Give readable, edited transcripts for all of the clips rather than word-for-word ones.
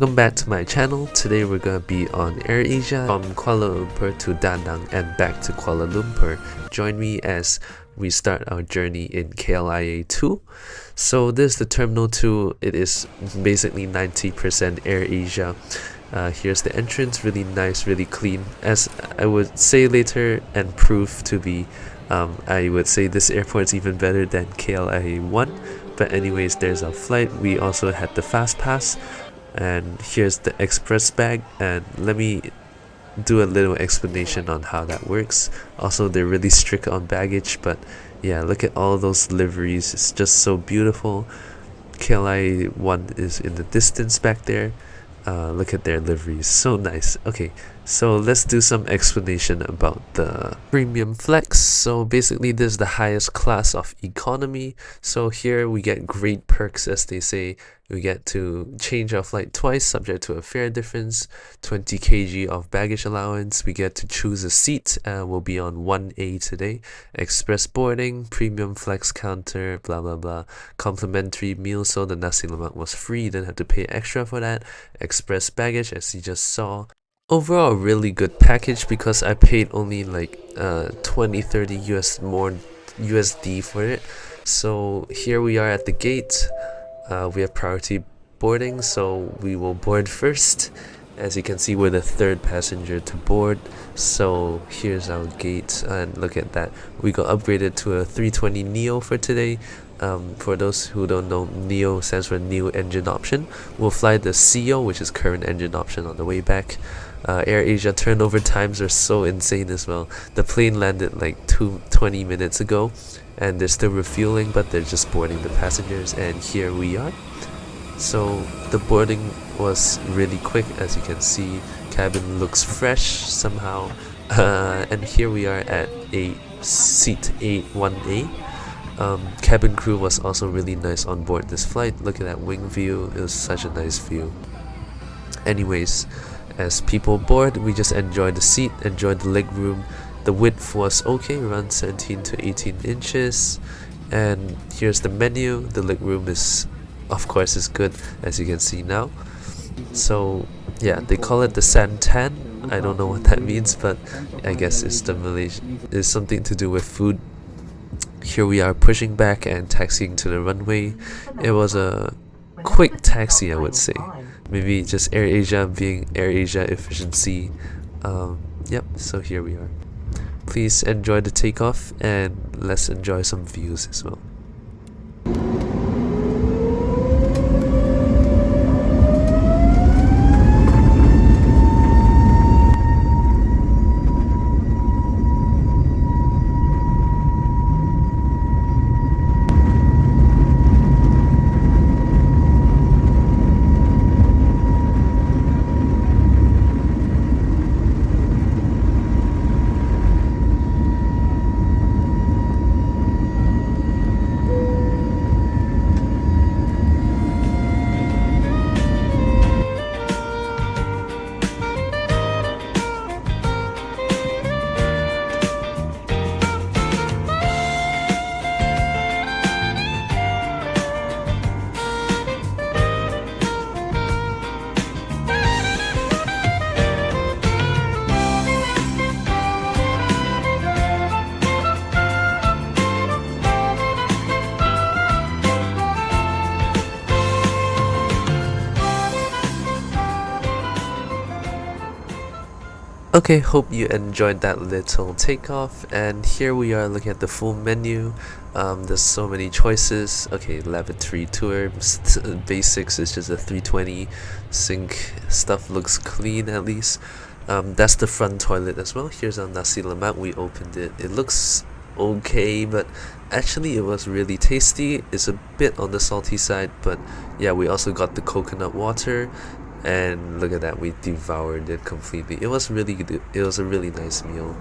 Welcome back to my channel. Today we're going to be on AirAsia from Kuala Lumpur to Da Nang and back to Kuala Lumpur. Join me as we start our journey in KLIA 2. So this is the Terminal 2. It is basically 90% AirAsia. Here's the entrance, really nice, really clean. As I would say later and prove to be, I would say this airport's even better than KLIA 1. But anyways, there's our flight. We also had the fast pass. And here's the express bag, and let me do a little explanation on how that works. Also, they're really strict on baggage, but yeah, look at all those liveries. It's just so beautiful. KLI 1 is in the distance back there. Look at their liveries, so nice. Okay, so let's do some explanation about the premium flex. So basically this is the highest class of economy. So here we get great perks, as they say. We get to change our flight twice subject to a fare difference, 20 kg of baggage allowance. We get to choose a seat. We'll be on 1A today. Express boarding, premium flex counter, blah blah blah. Complimentary meal, so the Nasi Lemak was free, you didn't have to pay extra for that. Express baggage, as you just saw. Overall, a really good package because I paid only like 20-30 US more USD for it. So here we are at the gate. We have priority boarding, so we will board first. As you can see, we're the third passenger to board. So here's our gate, and look at that. We got upgraded to a 320 Neo for today. For those who don't know, Neo stands for new engine option. We'll fly the CO, which is current engine option, on the way back. AirAsia turnover times are so insane as well. The plane landed like 20 minutes ago, and they're still refueling, but they're just boarding the passengers, and here we are. So the boarding was really quick, as you can see. Cabin looks fresh somehow, and here we are at a seat 1A. Cabin crew was also really nice on board this flight. Look at that wing view, it was such a nice view. Anyways, as people board, we just enjoy the seat, enjoy the leg room. The width was okay, around 17 to 18 inches. And here's the menu. The leg room is, of course, is good, as you can see now. So yeah, they call it the Santan. I don't know what that means, but I guess it's the Malaysian. It's something to do with food. Here we are pushing back and taxiing to the runway. It was a quick taxi, I would say. Maybe just AirAsia being AirAsia efficiency. Yep, so here we are. Please enjoy the takeoff, and let's enjoy some views as well. Okay, hope you enjoyed that little takeoff, and here we are looking at the full menu. There's so many choices. Okay, lavatory tour, basics is just a 320 sink. Stuff looks clean at least. That's the front toilet as well. Here's our Nasi Lemak. We opened it. It looks okay, but actually it was really tasty. It's a bit on the salty side, but yeah, we also got the coconut water. And look at that, we devoured it completely. It was really good. It was a really nice meal.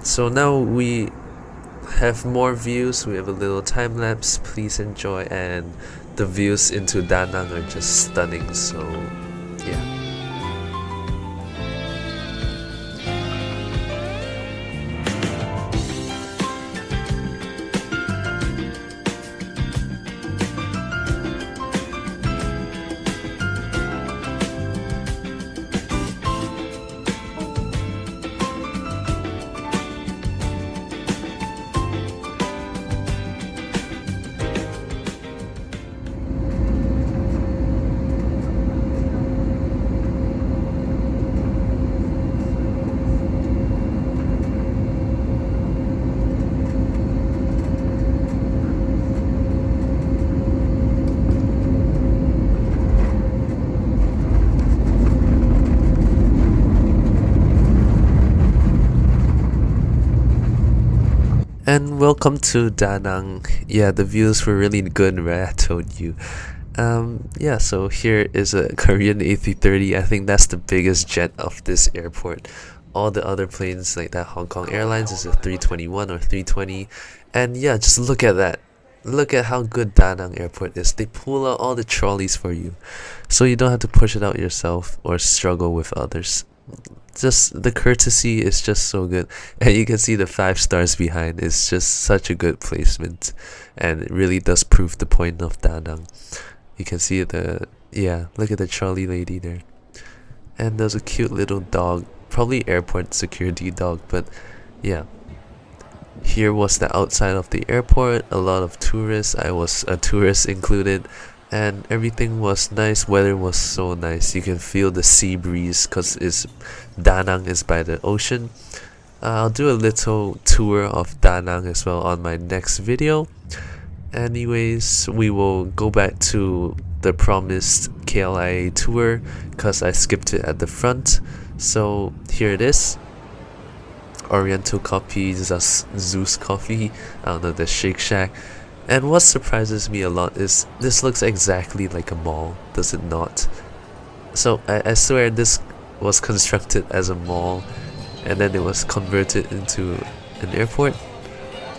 So now we have more views. We have a little time lapse. Please enjoy, and the views into Da Nang are just stunning. So yeah. And welcome to Da Nang. Yeah, the views were really good, right? I told you. Yeah, so here is a Korean A330. I think that's the biggest jet of this airport. All the other planes like that Hong Kong Airlines is a 321 or 320. And yeah, just look at that. Look at how good Da Nang Airport is. They pull out all the trolleys for you. So you don't have to push it out yourself or struggle with others. Just the courtesy is just so good, and you can see the 5 stars behind. It's just such a good placement, and it really does prove the point of Da Nang. You can see yeah, look at the trolley lady there, and there's a cute little dog, probably airport security dog, but yeah. Here was the outside of the airport, a lot of tourists. I was a tourist included, and everything was nice. Weather was so nice. You can feel the sea breeze because Da Nang is by the ocean. I'll do a little tour of Da Nang as well on my next video. Anyways, we will go back to the promised KLIA tour because I skipped it at the front. So here it is. Oriental Coffee, Zeus Coffee, I don't know, the Shake Shack. And what surprises me a lot is this looks exactly like a mall, does it not? So I swear this was constructed as a mall and then it was converted into an airport.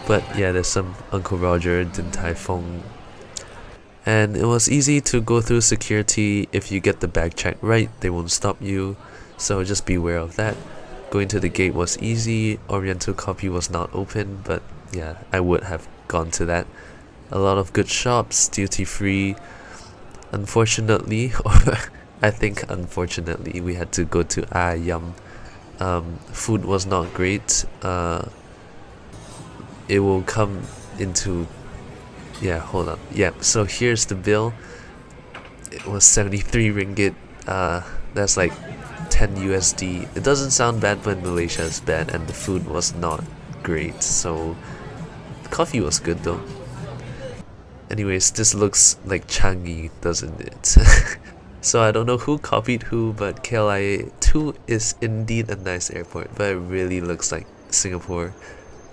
But yeah, there's some Uncle Roger, Din Tai Fung. And it was easy to go through security. If you get the bag check right, they won't stop you. So just beware of that. Going to the gate was easy. Oriental Coffee was not open, but yeah, I would have gone to that. A lot of good shops, duty free. Unfortunately, or I think unfortunately, we had to go to Ayam. Food was not great. It will come into, yeah, hold on. Yeah, so here's the bill. It was 73 ringgit. That's like 10 USD. It doesn't sound bad, but Malaysia is bad, and the food was not great. So the coffee was good though. Anyways, this looks like Changi, doesn't it? So I don't know who copied who, but KLIA 2 is indeed a nice airport, but it really looks like Singapore.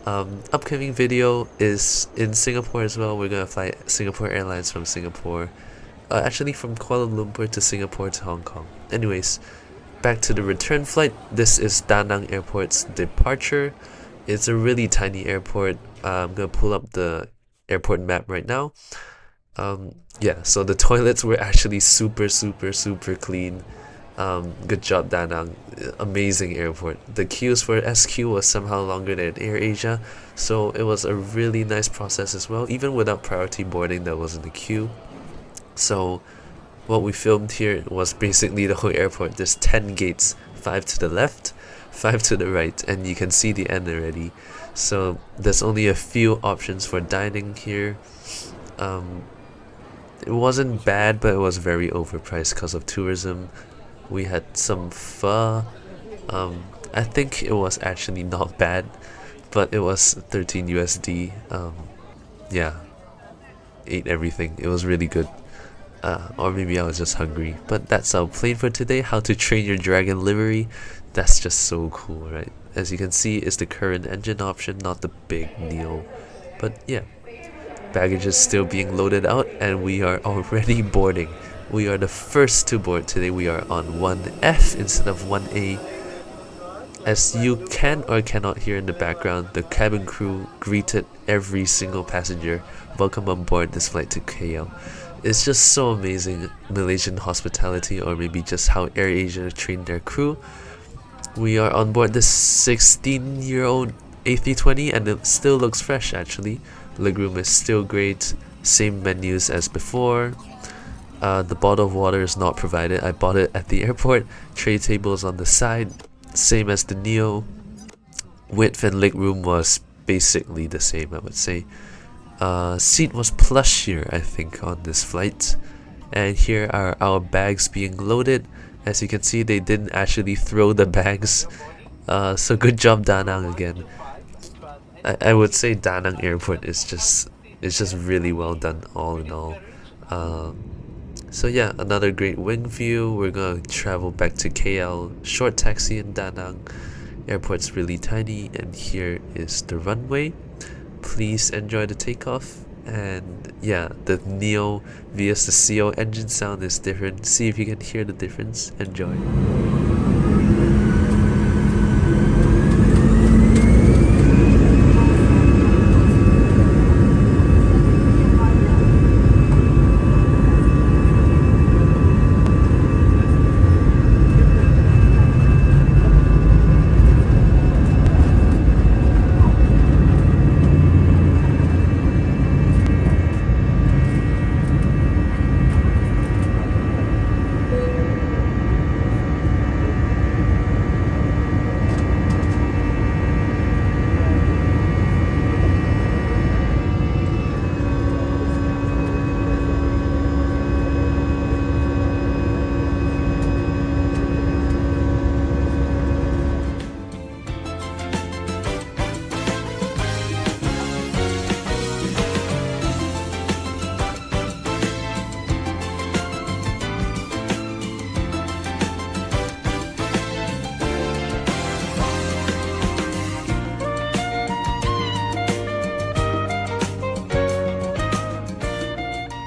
Upcoming video is in Singapore as well. We're gonna fly Singapore Airlines from Singapore. Actually from Kuala Lumpur to Singapore to Hong Kong. Anyways, back to the return flight. This is Da Nang Airport's departure. It's a really tiny airport. I'm gonna pull up the airport map right now. Yeah, so the toilets were actually super clean. Good job, Da Nang. Amazing airport. The queues for SQ was somehow longer than AirAsia, so it was a really nice process as well. Even without priority boarding, there wasn't a queue. So what we filmed here was basically the whole airport. There's 10 gates, 5 to the left, 5 to the right, and you can see the end already. So there's only a few options for dining here. It wasn't bad, but it was very overpriced because of tourism. We had some pho. I think it was actually not bad, but it was 13 USD. Yeah, ate everything. It was really good. Or maybe I was just hungry. But that's our plane for today. How to train your dragon livery. That's just so cool, right? As you can see, it's the current engine option, not the big Neo. But yeah, baggage is still being loaded out, and we are already boarding. We are the first to board today. We are on 1F instead of 1A. As you can or cannot hear in the background, the cabin crew greeted every single passenger. Welcome on board this flight to KL. It's just so amazing, Malaysian hospitality, or maybe just how AirAsia trained their crew. We are on board this 16-year-old A320, and it still looks fresh actually. Legroom is still great, same menus as before. The bottle of water is not provided. I bought it at the airport. Tray tables on the side, same as the Neo. Width and leg room was basically the same, I would say. Seat was plush here, I think, on this flight. And here are our bags being loaded. As you can see, they didn't actually throw the bags. So good job, Da Nang again. I would say Da Nang Airport is just really well done all in all. So yeah, another great wing view. We're gonna travel back to KL. Short taxi in Da Nang. Airport's really tiny, and here is the runway. please enjoy the takeoff. And yeah, the Neo vs the CO engine sound is different. See if you can hear the difference. Enjoy.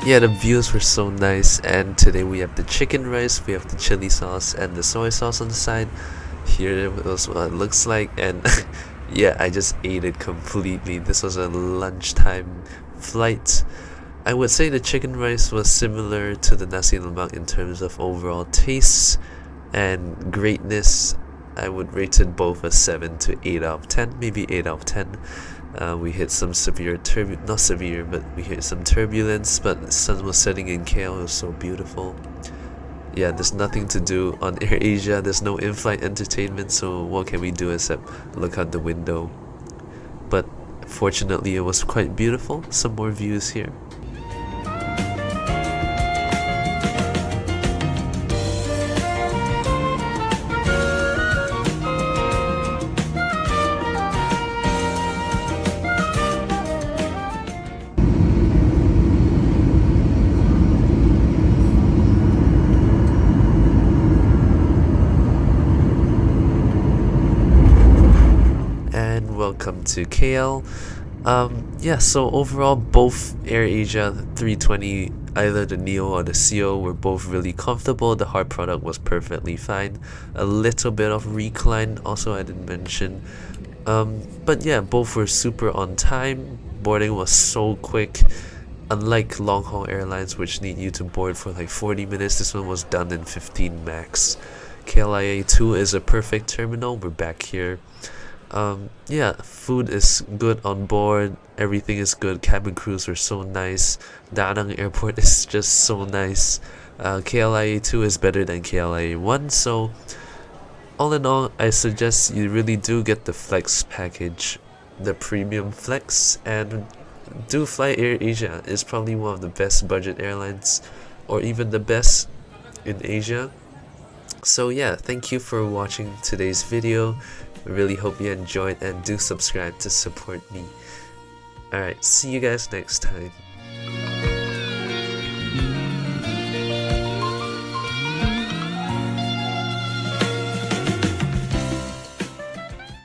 Yeah, the views were so nice, and today we have the chicken rice, we have the chili sauce, and the soy sauce on the side. Here was what it looks like, and yeah, I just ate it completely. This was a lunchtime flight. I would say the chicken rice was similar to the Nasi Lemak in terms of overall taste and greatness. I would rate it both a 7 to 8 out of 10, maybe 8 out of 10. We hit some severe not severe, but we hit some turbulence, but the sun was setting in KL. It was so beautiful. Yeah, there's nothing to do on AirAsia. There's no in-flight entertainment, so what can we do except look out the window? But fortunately it was quite beautiful. Some more views here. Welcome to KL. Yeah, so overall both AirAsia 320, either the Neo or the CO, were both really comfortable. The hard product was perfectly fine. A little bit of recline also I didn't mention. But yeah, both were super on time. Boarding was so quick. Unlike long haul airlines which need you to board for like 40 minutes, this one was done in 15 max. KLIA 2 is a perfect terminal. We're back here. Yeah, food is good on board, everything is good, cabin crews are so nice, Da Nang airport is just so nice. KLIA 2 is better than KLIA 1, so all in all, I suggest you really do get the flex package, the premium flex, and do fly AirAsia. It's probably one of the best budget airlines, or even the best in Asia. So yeah, thank you for watching today's video. I really hope you enjoyed, and do subscribe to support me. Alright, see you guys next time.